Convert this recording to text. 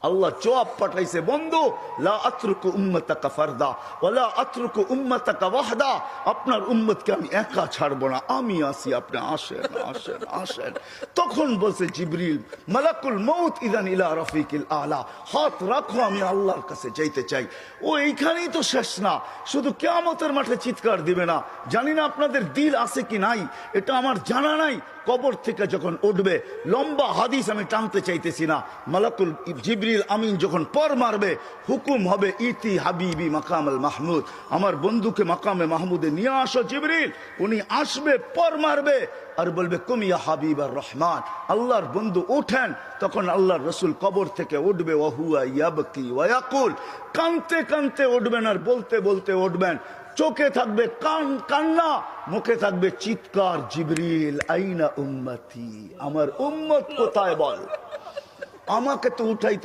আল্লাহ জবাব পাঠাইছে, বন্ধু লা আতরুকু উম্মাতাকা ফারদা ওয়ালা আতরুকু উম্মাতাকা ওয়াহদা, আপনার উম্মতকে আমি একা ছাড়বো না, আমি আসি, আপনি আসেন আসেন আসেন। তখন বলছে জিবরিল, মালাকুল মউত ইদান ইলা রাফিকিল আলা, হাত রাখো, আমি আল্লাহর কাছে যাইতে চাই। ও এইখানেই তো শেষ না, শুধু কিয়ামতের মাঠে চিৎকার দিবে না। জানি না আপনাদের দিল আছে কি নাই, এটা আমার জানা নাই। কবর থেকে যখন উঠবে, লম্বা হাদিস আমি টানতে চাইতেছি না, মালাকুল জিবরিল আমিন যখন পর মারবে, হুকুম হবে ইতি হাবিবি মাকাম আল মাহমুদ, আমার বন্ধুকে মাকামে মাহমুদে নিয়ে আসো জিবরিল। উনি আসবে, পর মারবে, আর বলবে কুমিয়া হাবিব আর রহমান, আল্লাহর বন্ধু ওঠেন। তখন আল্লাহর রসুল কবর থেকে উঠবে, ওয়াহুয়া ইয়াবকি ওয়ায়াকুল, কানতে কানতে উঠবেন আর বলতে বলতে উঠবেন। চোখে থাকবে কান্না, মুখে থাকবে চিৎকার, জিবরিল আইনা উম্মতি, আমার উম্মত কোথায় বল, আমাকে তো উঠাইতে